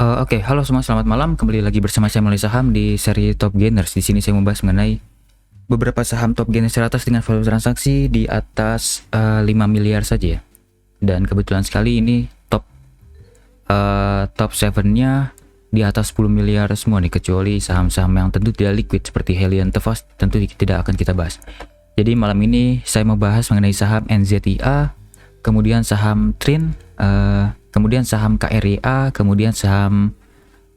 Oke, halo semua, selamat malam. Kembali lagi bersama saya Mulai Saham di seri Top Gainers. Di sini saya membahas mengenai beberapa saham Top Gainers teratas dengan volume transaksi di atas 5 miliar saja ya. Dan kebetulan sekali ini top 7-nya di atas 10 miliar semua nih, kecuali saham-saham yang tentu tidak liquid seperti Helion Tefas tentu tidak akan kita bahas. Jadi malam ini saya mau bahas mengenai saham NZIA, kemudian saham Trin, kemudian saham KRIA, kemudian saham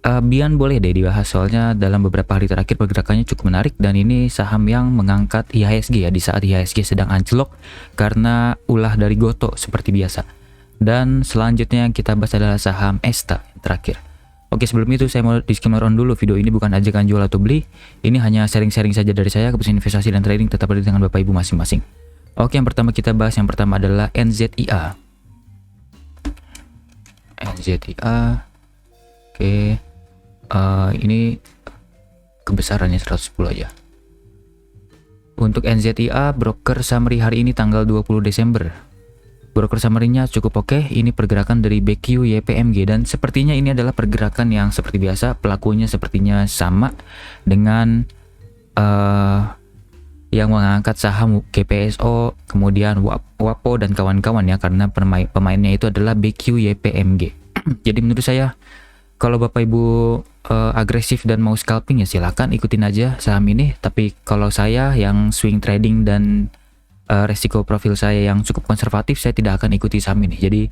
Bian boleh deh dibahas soalnya dalam beberapa hari terakhir pergerakannya cukup menarik, dan ini saham yang mengangkat IHSG ya di saat IHSG sedang anjlok karena ulah dari Gotoh seperti biasa. Dan selanjutnya yang kita bahas adalah saham Esta yang terakhir. Oke, sebelum itu saya mau disclaimer on dulu, video ini bukan ajakan jual atau beli. Ini hanya sharing-sharing saja dari saya. Keputusan investasi dan trading tetap ada di tangan Bapak Ibu masing-masing. Oke, yang pertama kita bahas, yang pertama adalah NZIA. Oke, ini kebesarannya 110 aja. Untuk NZIA, broker summary hari ini tanggal 20 Desember. Broker summary-nya cukup oke. Ini pergerakan dari BQ YPMG, dan sepertinya ini adalah pergerakan yang seperti biasa. Pelakunya sepertinya sama dengan yang mengangkat saham GPSO, kemudian WAPO dan kawan-kawan ya, karena pemainnya itu adalah BQ YPMG. Jadi menurut saya, kalau Bapak Ibu agresif dan mau scalping ya silakan ikutin aja saham ini. Tapi kalau saya yang swing trading dan resiko profil saya yang cukup konservatif, saya tidak akan ikuti saham ini. Jadi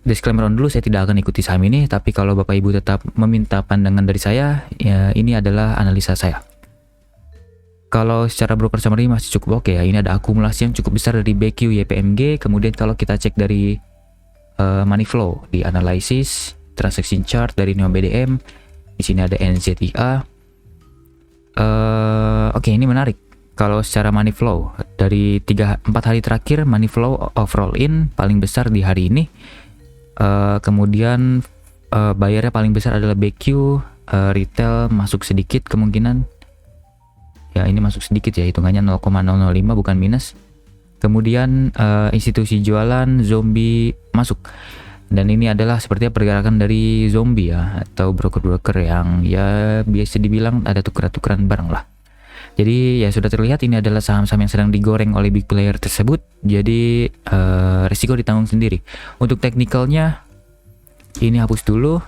disclaimer on dulu, saya tidak akan ikuti saham ini. Tapi kalau Bapak Ibu tetap meminta pandangan dari saya, ya ini adalah analisa saya. Kalau secara broker summary masih cukup oke ya. Ini ada akumulasi yang cukup besar dari BQ YPMG. Kemudian kalau kita cek dari money flow di analisis transaction chart dari Neo BDM, di sini ada NZIA. Oke, ini menarik. Kalau secara money flow dari 3-4 hari terakhir, money flow overall in paling besar di hari ini. Kemudian bayarnya paling besar adalah BQ, retail masuk sedikit kemungkinan. Ya, ini masuk sedikit ya, hitungannya 0,005 bukan minus. Kemudian institusi jualan zombie masuk. Dan ini adalah sepertinya pergerakan dari zombie ya, atau broker-broker yang ya biasa dibilang ada tukeran-tukeran barang lah. Jadi ya sudah terlihat ini adalah saham-saham yang sedang digoreng oleh big player tersebut. Jadi risiko ditanggung sendiri. Untuk teknikalnya ini hapus dulu.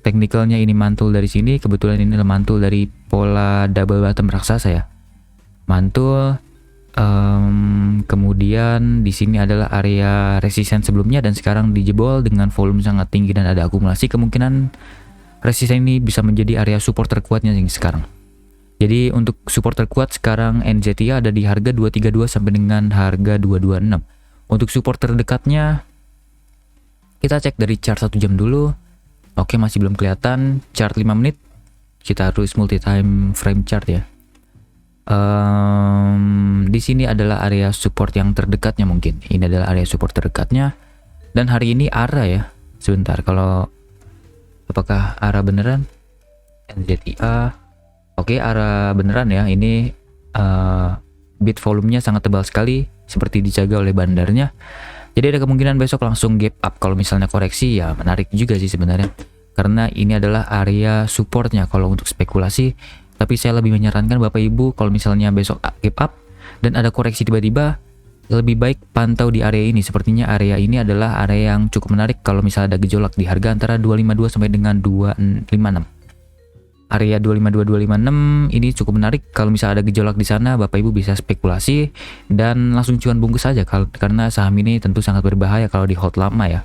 Teknikalnya ini mantul dari sini. Kebetulan ini adalah mantul dari pola double bottom raksasa ya. Mantul. Kemudian di sini adalah area resisten sebelumnya dan sekarang dijebol dengan volume sangat tinggi dan ada akumulasi. Kemungkinan resisten ini bisa menjadi area support terkuatnya sekarang. Jadi untuk support terkuat sekarang NZIA ada di harga 232 sampai dengan harga 226. Untuk support terdekatnya kita cek dari chart 1 jam dulu. Oke, masih belum kelihatan. Chart 5 menit kita harus multi time frame chart ya. Di sini adalah area support yang terdekatnya mungkin. Ini adalah area support terdekatnya. Dan hari ini ARA ya. Sebentar, kalau apakah ARA beneran? NZIA. Oke, ARA beneran ya. Ini bid volumenya sangat tebal sekali, seperti dijaga oleh bandarnya. Jadi ada kemungkinan besok langsung gap up. Kalau misalnya koreksi ya menarik juga sih sebenarnya, karena ini adalah area supportnya kalau untuk spekulasi. Tapi saya lebih menyarankan Bapak Ibu kalau misalnya besok gap up dan ada koreksi tiba-tiba, lebih baik pantau di area ini. Sepertinya area ini adalah area yang cukup menarik kalau misalnya ada gejolak di harga antara 252 sampai dengan 256. Area 252-256 ini cukup menarik. Kalau misalnya ada gejolak di sana, Bapak Ibu bisa spekulasi dan langsung cuan bungkus saja, karena saham ini tentu sangat berbahaya kalau di hold lama ya.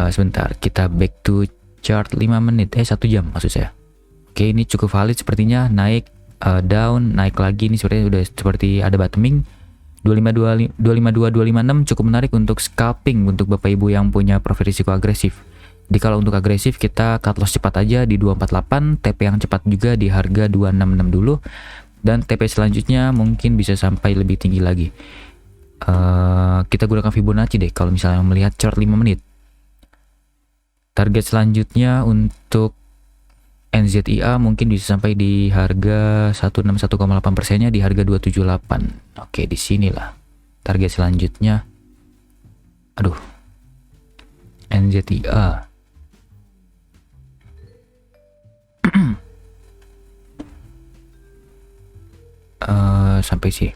Sebentar, kita back to chart 5 menit, 1 jam maksud saya. Oke, ini cukup valid sepertinya, naik, down, naik lagi. Ini sepertinya udah seperti ada bottoming. 252-256 cukup menarik untuk scalping untuk Bapak Ibu yang punya profil risiko agresif. Jadi kalau untuk agresif kita cut loss cepat aja di 248, TP yang cepat juga di harga 266 dulu, dan TP selanjutnya mungkin bisa sampai lebih tinggi lagi. Kita gunakan Fibonacci deh kalau misalnya melihat chart 5 menit. Target selanjutnya untuk NZIA mungkin bisa sampai di harga 161,8%-nya di harga 278. Oke, di sinilah target selanjutnya. Aduh, NZTA. Sampai sih.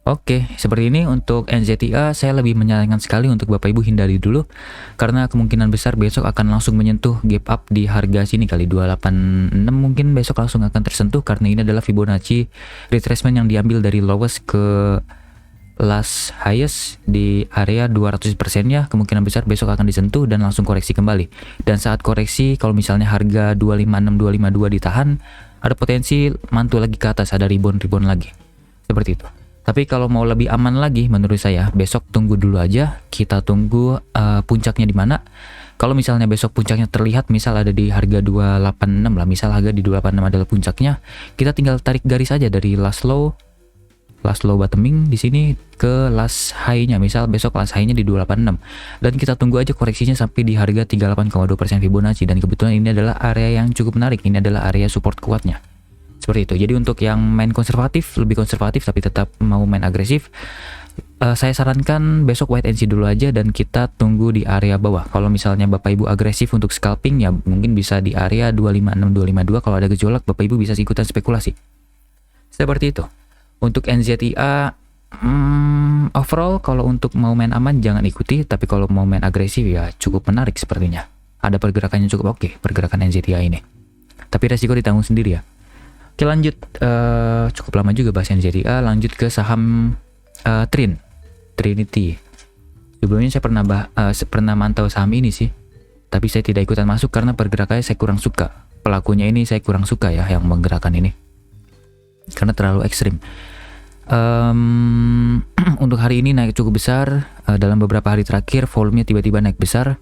Oke, seperti ini untuk NZTA. Saya lebih menyarankan sekali untuk Bapak Ibu hindari dulu, karena kemungkinan besar besok akan langsung menyentuh gap up di harga sini kali 286, mungkin besok langsung akan tersentuh, karena ini adalah Fibonacci retracement yang diambil dari lowest ke last highest di area 200% nya. Kemungkinan besar besok akan disentuh dan langsung koreksi kembali. Dan saat koreksi, kalau misalnya harga 256 252 ditahan, ada potensi mantul lagi ke atas, ada rebound lagi. Seperti itu. Tapi kalau mau lebih aman lagi, menurut saya besok tunggu dulu aja. Kita tunggu puncaknya di mana. Kalau misalnya besok puncaknya terlihat, misal ada di harga 286 lah, misal harga di 286 adalah puncaknya, kita tinggal tarik garis aja dari last low bottoming di sini ke last high-nya. Misal besok last high-nya di 286, dan kita tunggu aja koreksinya sampai di harga 38,2% Fibonacci. Dan kebetulan ini adalah area yang cukup menarik, ini adalah area support kuatnya. Seperti itu. Jadi untuk yang main konservatif, lebih konservatif tapi tetap mau main agresif, saya sarankan besok wait and see dulu aja, dan kita tunggu di area bawah. Kalau misalnya Bapak Ibu agresif untuk scalping, ya mungkin bisa di area 256 252. Kalau ada gejolak, Bapak Ibu bisa ikutan spekulasi. Seperti itu. Untuk NZTA, overall kalau untuk mau main aman jangan ikuti, tapi kalau mau main agresif ya cukup menarik sepertinya. Ada pergerakannya cukup oke, pergerakan NZTA ini. Tapi resiko ditanggung sendiri ya. Oke, lanjut. Cukup lama juga bahas NZTA. Lanjut ke saham Trinity. Sebelumnya saya pernah mantau saham ini sih, tapi saya tidak ikutan masuk karena pergerakannya saya kurang suka. Pelakunya ini saya kurang suka ya, yang menggerakkan ini, karena terlalu ekstrim. Untuk hari ini naik cukup besar. Dalam beberapa hari terakhir volumenya tiba-tiba naik besar.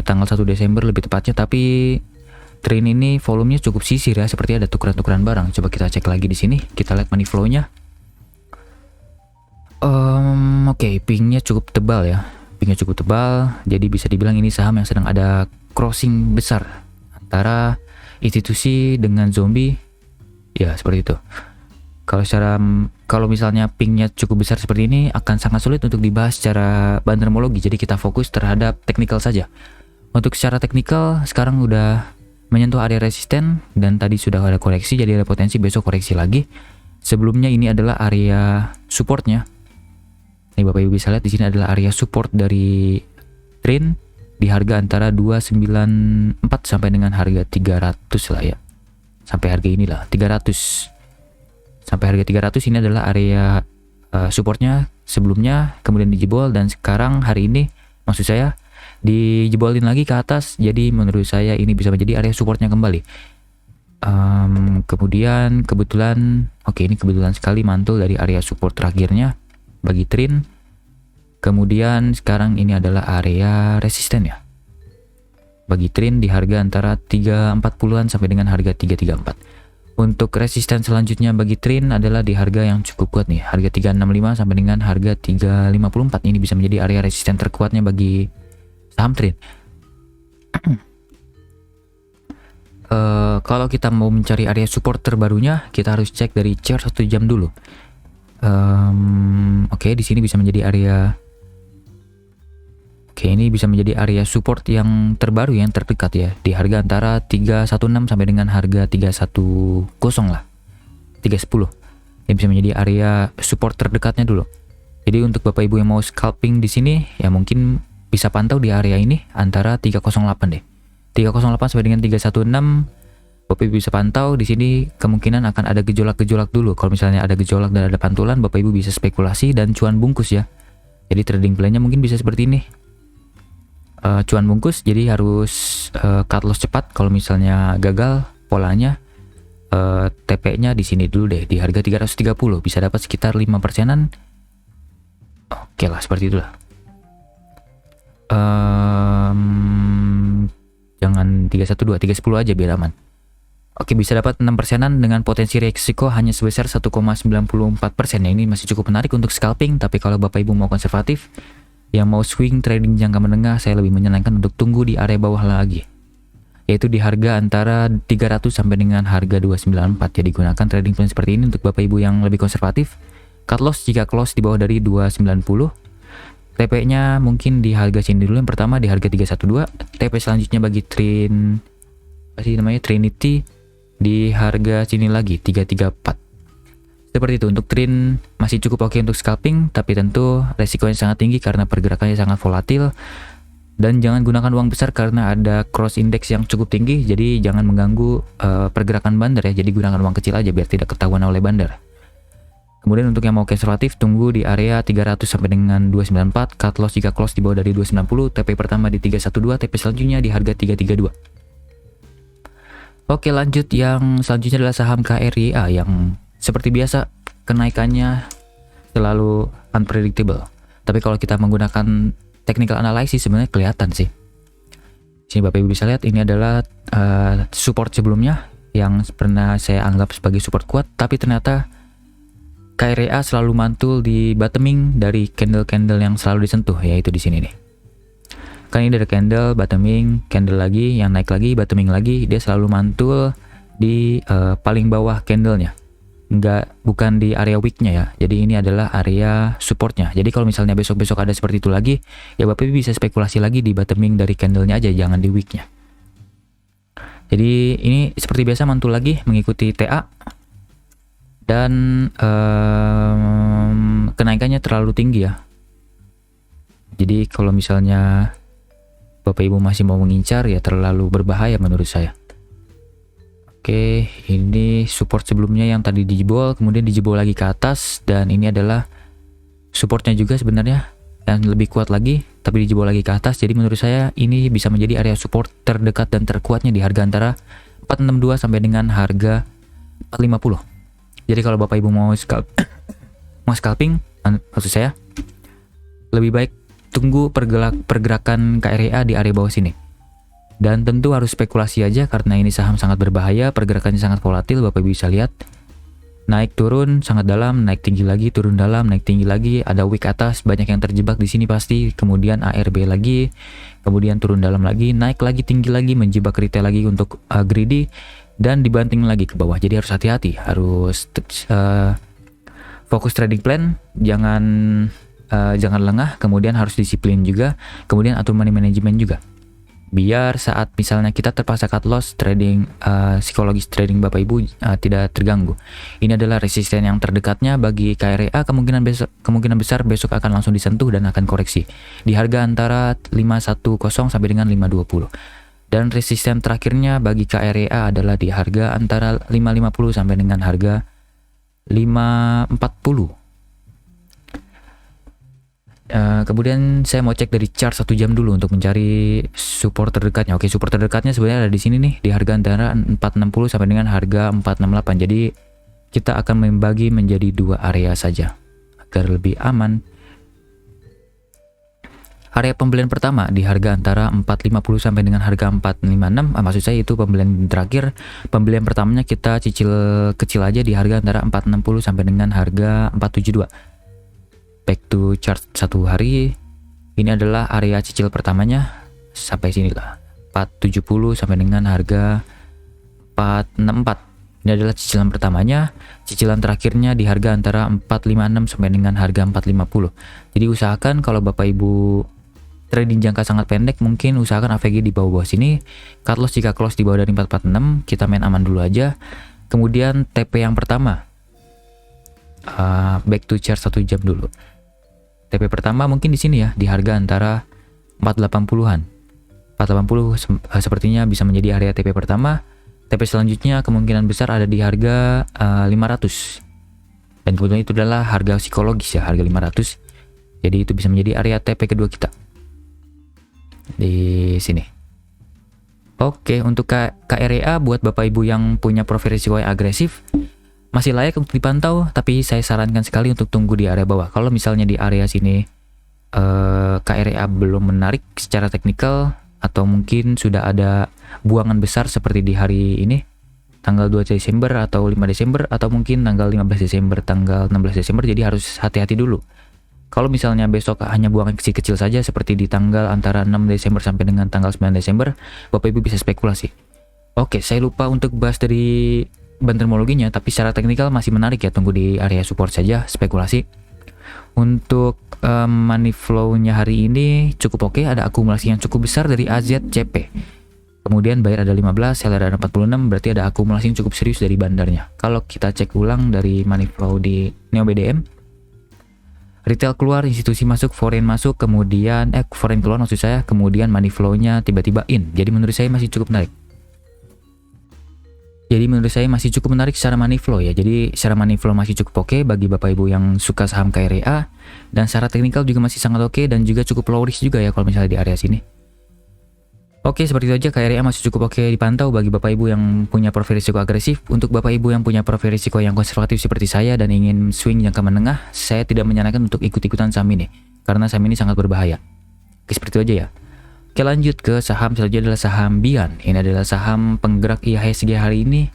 Tanggal 1 Desember lebih tepatnya, tapi Trin ini volumenya cukup sisir ya, seperti ada tukeran-tukeran barang. Coba kita cek lagi di sini, kita lihat money flow-nya. Oke, pingnya cukup tebal ya, jadi bisa dibilang ini saham yang sedang ada crossing besar antara institusi dengan zombie, ya seperti itu. Kalau misalnya pingnya cukup besar seperti ini, akan sangat sulit untuk dibahas secara bandermologi, jadi kita fokus terhadap teknikal saja. Untuk secara teknikal, sekarang udah menyentuh area resisten dan tadi sudah ada koreksi, jadi ada potensi besok koreksi lagi. Sebelumnya ini adalah area supportnya. Nih Bapak Ibu bisa lihat di sini adalah area support dari Trin di harga antara 294 sampai dengan harga 300 lah ya. Sampai harga inilah 300. Sampai harga 300 ini adalah area supportnya sebelumnya, kemudian dijebol, dan sekarang hari ini maksud saya dijebolin lagi ke atas. Jadi menurut saya ini bisa menjadi area supportnya kembali. Kemudian kebetulan ini kebetulan sekali mantul dari area support terakhirnya bagi Trin. Kemudian sekarang ini adalah area resisten ya bagi Trin di harga antara 340-an sampai dengan harga 334. Untuk resisten selanjutnya bagi Trin adalah di harga yang cukup kuat nih, harga 365 sampai dengan harga 354. Ini bisa menjadi area resisten terkuatnya bagi saham Trin. Kalau kita mau mencari area support terbarunya, kita harus cek dari chart 1 jam dulu. Di sini bisa menjadi area. Ini bisa menjadi area support yang terbaru, yang terdekat ya, di harga antara 316 sampai dengan harga 310 lah, 310. Ini bisa menjadi area support terdekatnya dulu. Jadi untuk Bapak Ibu yang mau scalping di sini, ya mungkin bisa pantau di area ini antara 308 deh. 308 sampai dengan 316. Bapak Ibu bisa pantau di sini, kemungkinan akan ada gejolak-gejolak dulu. Kalau misalnya ada gejolak dan ada pantulan, Bapak Ibu bisa spekulasi dan cuan bungkus ya. Jadi trading plan-nya mungkin bisa seperti ini. Cuan bungkus, jadi harus cut loss cepat. Kalau misalnya gagal polanya, TP-nya di sini dulu deh, di harga 330 bisa dapat sekitar 5%-an. Oke lah, seperti itulah. Jangan 312, 310 aja biar aman. Oke, bisa dapat 6%-an dengan potensi resiko hanya sebesar 1,94%. Ya, ini masih cukup menarik untuk scalping, tapi kalau Bapak Ibu mau konservatif, yang mau swing trading jangka menengah, saya lebih menyarankan untuk tunggu di area bawah lagi, yaitu di harga antara 300 sampai dengan harga 294. Jadi gunakan trading plan seperti ini untuk Bapak Ibu yang lebih konservatif. Cut loss jika close di bawah dari 290. TP-nya mungkin di harga sini dulu. Yang pertama di harga 312. TP selanjutnya bagi Trinity di harga sini lagi 334. Seperti itu. Untuk Trin masih cukup oke untuk scalping, tapi tentu resikonya sangat tinggi karena pergerakannya sangat volatil. Dan jangan gunakan uang besar karena ada cross index yang cukup tinggi, jadi jangan mengganggu pergerakan bandar ya. Jadi gunakan uang kecil aja biar tidak ketahuan oleh bandar. Kemudian untuk yang mau konservatif, tunggu di area 300 sampai dengan 294, cut loss jika close di bawah dari 290, TP pertama di 312, TP selanjutnya di harga 332. Oke, lanjut. Yang selanjutnya adalah saham KRYA yang seperti biasa kenaikannya selalu unpredictable. Tapi kalau kita menggunakan technical analysis sebenarnya kelihatan sih. Sini Bapak Ibu bisa lihat ini adalah support sebelumnya yang pernah saya anggap sebagai support kuat, tapi ternyata KRYA selalu mantul di bottoming dari candle-candle yang selalu disentuh, yaitu di sini nih. Kan ini ada candle, bottoming, candle lagi, yang naik lagi, bottoming lagi, dia selalu mantul di paling bawah candlenya. Bukan di area wick-nya ya. Jadi ini adalah area supportnya. Jadi kalau misalnya besok-besok ada seperti itu lagi, ya Bapak Ibu bisa spekulasi lagi di bottoming dari candlenya aja, jangan di wick-nya. Jadi ini seperti biasa mantul lagi mengikuti TA. Dan kenaikannya terlalu tinggi ya. Jadi kalau misalnya Bapak Ibu masih mau mengincar ya terlalu berbahaya menurut saya. Oke, ini support sebelumnya yang tadi dijebol, kemudian dijebol lagi ke atas, dan ini adalah supportnya juga sebenarnya yang lebih kuat lagi, tapi dijebol lagi ke atas. Jadi menurut saya ini bisa menjadi area support terdekat dan terkuatnya di harga antara 462 sampai dengan harga 450. Jadi kalau Bapak Ibu mau scalping, maksud saya lebih baik tunggu pergerakan KRYA di area bawah sini. Dan tentu harus spekulasi aja karena ini saham sangat berbahaya, pergerakannya sangat volatil. Bapak Ibu bisa lihat naik turun sangat dalam, naik tinggi lagi, turun dalam, naik tinggi lagi, ada wick atas, banyak yang terjebak di sini pasti. Kemudian ARB lagi, kemudian turun dalam lagi, naik lagi tinggi lagi, menjebak retail lagi untuk greedy, dan dibanting lagi ke bawah. Jadi harus hati-hati, harus fokus trading plan, jangan lengah, kemudian harus disiplin juga, kemudian atur money management juga. Biar saat misalnya kita terpaksa cut loss, trading psikologis trading Bapak Ibu tidak terganggu. Ini adalah resisten yang terdekatnya bagi KRYA, kemungkinan besar besok akan langsung disentuh dan akan koreksi di harga antara 510 sampai dengan 520. Dan resisten terakhirnya bagi KRYA adalah di harga antara 550 sampai dengan harga 540. Kemudian saya mau cek dari chart 1 jam dulu untuk mencari support terdekatnya. Oke, support terdekatnya sebenarnya ada di sini nih, di harga antara 460 sampai dengan harga 468. Jadi kita akan membagi menjadi 2 area saja agar lebih aman. Area pembelian pertama di harga antara 450 sampai dengan harga 456. Maksud saya itu pembelian terakhir. Pembelian pertamanya kita cicil kecil aja di harga antara 460 sampai dengan harga 472. Back to chart 1 hari, ini adalah area cicil pertamanya sampai sinilah 470 sampai dengan harga 464. Ini adalah cicilan pertamanya. Cicilan terakhirnya di harga antara 456 sampai dengan harga 450. Jadi usahakan kalau Bapak Ibu trading jangka sangat pendek, mungkin usahakan AVG di bawah-bawah sini. Cut loss jika close di bawah dari 446, kita main aman dulu aja. Kemudian TP yang pertama, back to chart 1 jam dulu. TP pertama mungkin di sini ya, di harga antara 480-an. 480 sepertinya bisa menjadi area TP pertama. TP selanjutnya kemungkinan besar ada di harga 500. Dan kebetulan itu adalah harga psikologis ya, harga 500. Jadi itu bisa menjadi area TP kedua kita. Di sini. Oke, untuk KRYA buat Bapak Ibu yang punya profil risiko yang agresif, masih layak untuk dipantau, tapi saya sarankan sekali untuk tunggu di area bawah. Kalau misalnya di area sini KRYA belum menarik secara teknikal, atau mungkin sudah ada buangan besar seperti di hari ini, tanggal 2 Desember atau 5 Desember, atau mungkin tanggal 15 Desember, tanggal 16 Desember, jadi harus hati-hati dulu. Kalau misalnya besok hanya buangan kecil-kecil saja seperti di tanggal antara 6 Desember sampai dengan tanggal 9 Desember, Bapak Ibu bisa spekulasi. Oke, saya lupa untuk bahas dari bank terminologinya, tapi secara teknikal masih menarik ya, tunggu di area support saja, spekulasi. Untuk money flow-nya hari ini cukup oke, ada akumulasi yang cukup besar dari AZCP. Kemudian buyer ada 15, seller ada 46, berarti ada akumulasi yang cukup serius dari bandarnya. Kalau kita cek ulang dari money flow di NeoBDM, retail keluar, institusi masuk, foreign masuk, kemudian foreign keluar maksud saya, kemudian money flow-nya tiba-tiba in. Jadi menurut saya masih cukup menarik. Secara money flow ya. Jadi secara money flow masih cukup oke bagi Bapak Ibu yang suka saham KREA, dan secara teknikal juga masih sangat oke dan juga cukup low risk juga ya kalau misalnya di area sini. Oke, seperti itu aja, KREA masih cukup oke dipantau bagi Bapak Ibu yang punya profil risiko agresif. Untuk Bapak Ibu yang punya profil risiko yang konservatif seperti saya dan ingin swing jangka menengah, saya tidak menyarankan untuk ikut-ikutan saham ini karena saham ini sangat berbahaya. Oke, seperti itu aja ya. Oke, lanjut ke saham selanjutnya adalah saham Bian. Ini adalah saham penggerak IHSG hari ini,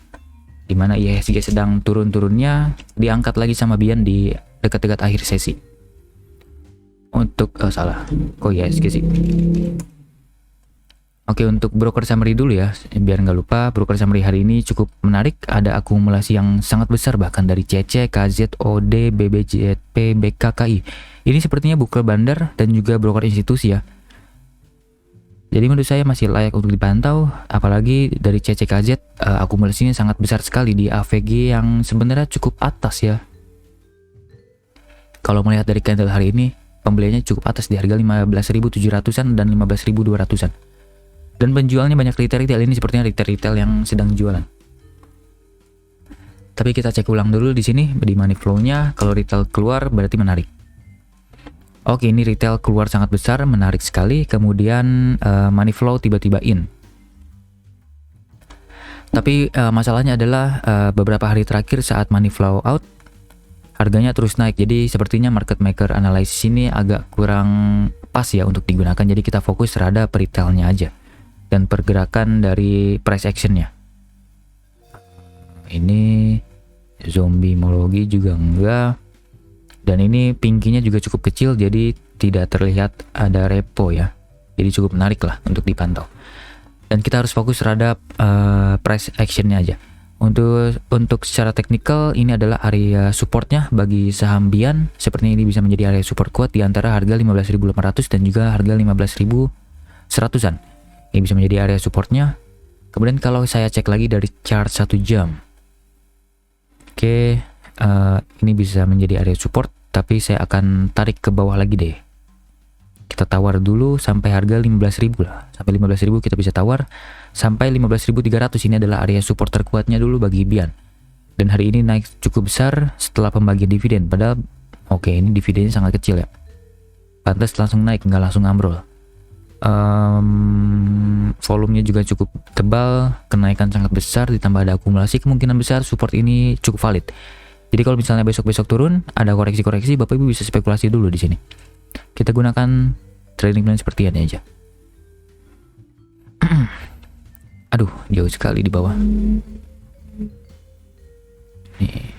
di mana IHSG sedang turun-turunnya, diangkat lagi sama Bian di dekat-dekat akhir sesi. Untuk IHSG sih. Oke, untuk broker summary dulu ya, biar nggak lupa. Broker summary hari ini cukup menarik, ada akumulasi yang sangat besar bahkan dari CC, KZ, OD, BBJP, BKKI. Ini sepertinya broker bandar dan juga broker institusi ya. Jadi menurut saya masih layak untuk dipantau, apalagi dari CCKZ akumulasinya sangat besar sekali di AVG yang sebenarnya cukup atas ya. Kalau melihat dari candle hari ini, pembeliannya cukup atas di harga 15.700-an dan 15.200-an. Dan penjualnya banyak retail ini sepertinya retail yang sedang jualan. Tapi kita cek ulang dulu di sini di money flow-nya, kalau retail keluar berarti menarik. Oke, ini retail keluar sangat besar, menarik sekali. Kemudian money flow tiba-tiba in. Tapi masalahnya adalah beberapa hari terakhir saat money flow out, harganya terus naik. Jadi sepertinya market maker analysis ini agak kurang pas ya untuk digunakan. Jadi kita fokus terhadap retailnya aja dan pergerakan dari price actionnya. Ini zombie-mologi juga enggak. Dan ini pinkinya juga cukup kecil, jadi tidak terlihat ada repo ya. Jadi cukup menarik lah untuk dipantau. Dan kita harus fokus terhadap price actionnya aja. Untuk secara teknikal, ini adalah area supportnya bagi saham Bian. Sepertinya ini bisa menjadi area support kuat di antara harga 15.800 dan juga harga 15.100-an. Ini bisa menjadi area supportnya. Kemudian kalau saya cek lagi dari chart 1 jam. Oke. Ini bisa menjadi area support, tapi saya akan tarik ke bawah lagi deh. Kita tawar dulu sampai harga 15.000 lah. Sampai 15.000 kita bisa tawar. Sampai 15.300 ini adalah area support terkuatnya dulu bagi Bian. Dan hari ini naik cukup besar setelah pembagian dividen. Padahal oke, ini dividennya sangat kecil ya. Pantas langsung naik, nggak langsung ambrol. Volumenya juga cukup tebal, kenaikan sangat besar, ditambah ada akumulasi, kemungkinan besar support ini cukup valid. Jadi kalau misalnya besok-besok turun, ada koreksi-koreksi, Bapak Ibu bisa spekulasi dulu di sini. Kita gunakan trading plan seperti ini aja. Aduh, jauh sekali di bawah. Nih.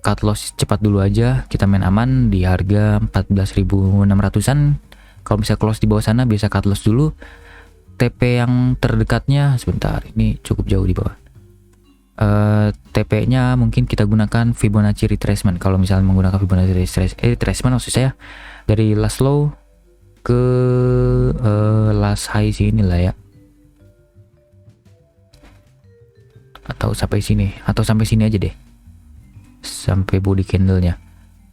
Cut loss cepat dulu aja, kita main aman di harga 14.600-an. Kalau bisa close di bawah sana, biasa cut loss dulu. TP yang terdekatnya sebentar, ini cukup jauh di bawah. TP-nya mungkin kita gunakan Fibonacci retracement. Kalau misalnya menggunakan Fibonacci retracement maksud saya dari last low ke last high sini lah ya. Atau sampai sini, atau sampai sini aja deh. Sampai body candle-nya.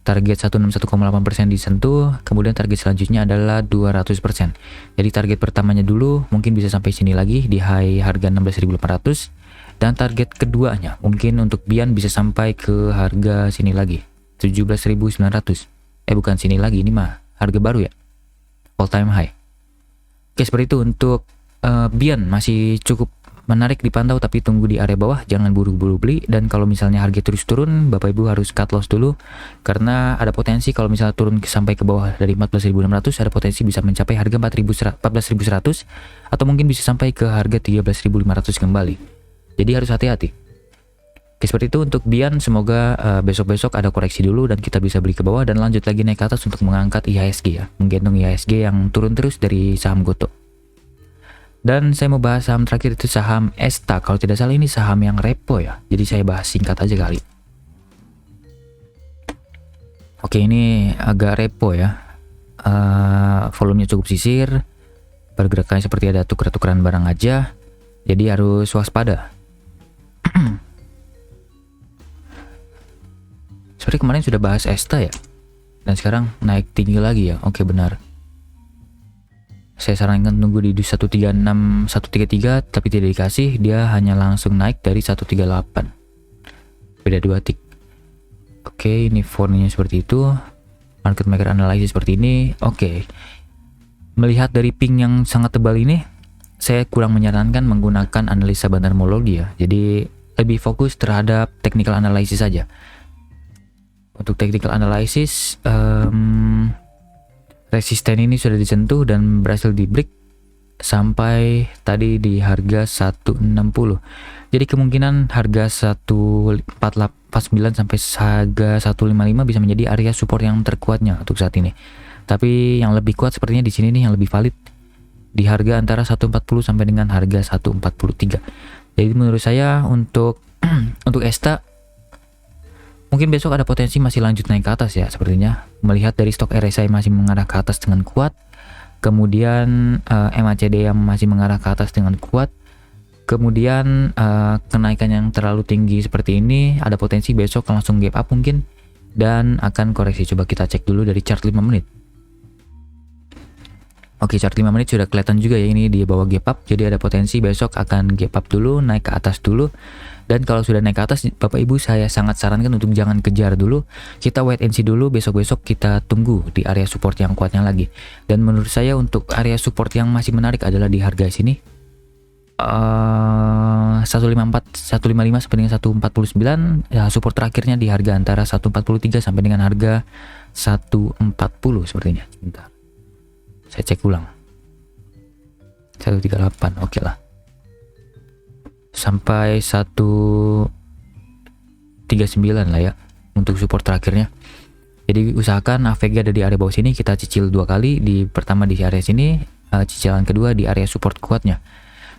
Target 161,8% disentuh, kemudian target selanjutnya adalah 200%. Jadi target pertamanya dulu mungkin bisa sampai sini lagi di high harga 16.800. Dan target keduanya mungkin untuk Bian bisa sampai ke harga sini lagi 17.900. Bukan sini lagi, ini mah harga baru ya, all time high. Oke, seperti itu untuk Bian masih cukup menarik dipantau, tapi tunggu di area bawah, jangan buru-buru beli. Dan kalau misalnya harga terus turun, Bapak Ibu harus cut loss dulu, karena ada potensi kalau misalnya turun sampai ke bawah dari 14.600, ada potensi bisa mencapai harga 14.100 atau mungkin bisa sampai ke harga 13.500 kembali. Jadi harus hati-hati. Oke, seperti itu untuk Bian. Semoga besok-besok ada koreksi dulu dan kita bisa beli ke bawah dan lanjut lagi naik ke atas untuk mengangkat IHSG ya, menggendong IHSG yang turun terus dari saham Goto. Dan saya mau bahas saham terakhir, itu saham Esta. Kalau tidak salah ini saham yang repo ya, jadi saya bahas singkat aja kali. Oke, ini agak repo ya. Volumenya cukup sisir, pergerakannya seperti ada tuker-tukeran barang aja, jadi harus waspada. Seperti kemarin sudah bahas ESTA ya, dan sekarang naik tinggi lagi ya. Oke, benar. Saya sarankan tunggu di 136 133, tapi tidak dikasih, dia hanya langsung naik dari 138. Beda 2 tick. Oke, ini formnya seperti itu. Market maker analysis seperti ini. Oke. Melihat dari ping yang sangat tebal ini, saya kurang menyarankan menggunakan analisa bandarmologi ya. Jadi lebih fokus terhadap technical analysis saja. Untuk technical analysis, resisten ini sudah disentuh dan berhasil di break sampai tadi di harga 160. Jadi kemungkinan harga 149 sampai harga 155 bisa menjadi area support yang terkuatnya untuk saat ini. Tapi yang lebih kuat sepertinya di sini nih, yang lebih valid di harga antara 140 sampai dengan harga 143. Jadi menurut saya untuk untuk ESTA mungkin besok ada potensi masih lanjut naik ke atas ya sepertinya. Melihat dari stok RSI masih mengarah ke atas dengan kuat. Kemudian MACD yang masih mengarah ke atas dengan kuat. Kemudian kenaikan yang terlalu tinggi seperti ini ada potensi besok langsung gap up mungkin dan akan koreksi. Coba kita cek dulu dari chart 5 menit. Oke, chart 5 menit sudah kelihatan juga ya, ini di bawah gap up. Jadi ada potensi besok akan gap up dulu, naik ke atas dulu. Dan kalau sudah naik ke atas, Bapak Ibu saya sangat sarankan untuk jangan kejar dulu. Kita wait and see dulu, besok-besok kita tunggu di area support yang kuatnya lagi. Dan menurut saya untuk area support yang masih menarik adalah di harga sini. 154, 155 sampai dengan 149. Ya, support terakhirnya di harga antara 143 sampai dengan harga 140 sepertinya. Sebentar. Saya cek ulang. 138, oke lah. Sampai 139 lah ya untuk support terakhirnya. Jadi usahakan AVG ada di area bawah sini, kita cicil 2 kali. Di pertama di area sini, cicilan kedua di area support kuatnya.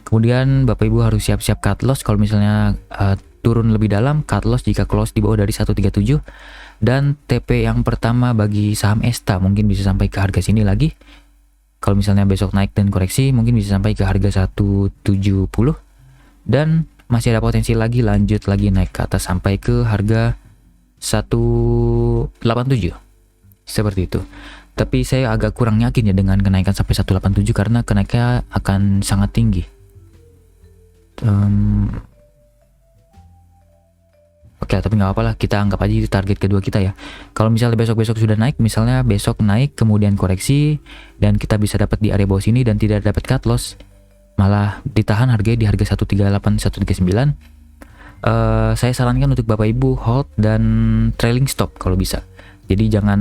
Kemudian Bapak Ibu harus siap-siap cut loss kalau misalnya turun lebih dalam, cut loss jika close di bawah dari 137. Dan TP yang pertama bagi saham ESTA mungkin bisa sampai ke harga sini lagi. Kalau misalnya besok naik dan koreksi mungkin bisa sampai ke harga 170 dan masih ada potensi lagi lanjut lagi naik ke atas sampai ke harga 187 seperti itu. Tapi saya agak kurang yakin ya dengan kenaikan sampai 187 karena kenaikannya akan sangat tinggi. Oke, tapi nggak apa-apa lah, kita anggap aja itu target kedua kita ya. Kalau misalnya besok-besok sudah naik, misalnya besok naik kemudian koreksi dan kita bisa dapat di area bawah sini dan tidak dapat cut loss, malah ditahan harganya di harga 138 139, saya sarankan untuk Bapak Ibu hold dan trailing stop kalau bisa. Jadi jangan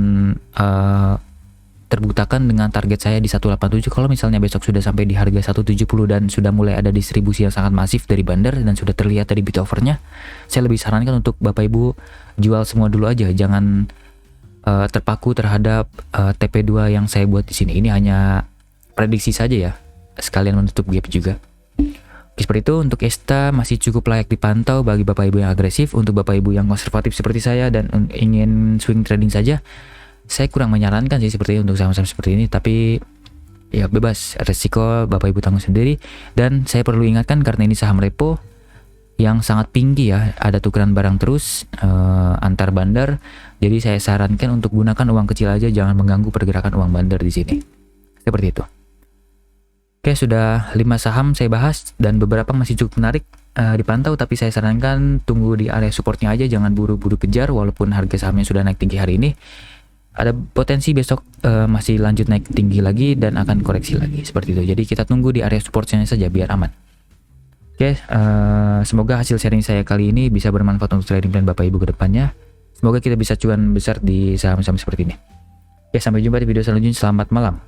terbutakan dengan target saya di 187. Kalau misalnya besok sudah sampai di harga 170 dan sudah mulai ada distribusi yang sangat masif dari bandar dan sudah terlihat dari bid offernya, saya lebih sarankan untuk Bapak Ibu jual semua dulu aja, jangan terpaku terhadap TP2 yang saya buat di sini. Ini hanya prediksi saja ya, sekalian menutup gap juga. Oke, seperti itu untuk ESTA masih cukup layak dipantau bagi Bapak Ibu yang agresif. Untuk Bapak Ibu yang konservatif seperti saya dan ingin swing trading saja, saya kurang menyarankan sih seperti ini untuk saham-saham seperti ini, tapi ya bebas, resiko Bapak Ibu tanggung sendiri. Dan saya perlu ingatkan karena ini saham repo yang sangat tinggi ya, ada tukeran barang terus antar bandar. Jadi saya sarankan untuk gunakan uang kecil aja, jangan mengganggu pergerakan uang bandar di sini. Seperti itu. Oke, sudah 5 saham saya bahas dan beberapa masih cukup menarik dipantau, tapi saya sarankan tunggu di area supportnya aja, jangan buru-buru kejar walaupun harga sahamnya sudah naik tinggi hari ini. Ada potensi besok masih lanjut naik tinggi lagi dan akan koreksi lagi seperti itu. Jadi kita tunggu di area supportnya saja biar aman. Oke, semoga hasil sharing saya kali ini bisa bermanfaat untuk trading plan Bapak Ibu ke depannya. Semoga kita bisa cuan besar di saham-saham seperti ini. Oke, sampai jumpa di video selanjutnya. Selamat malam.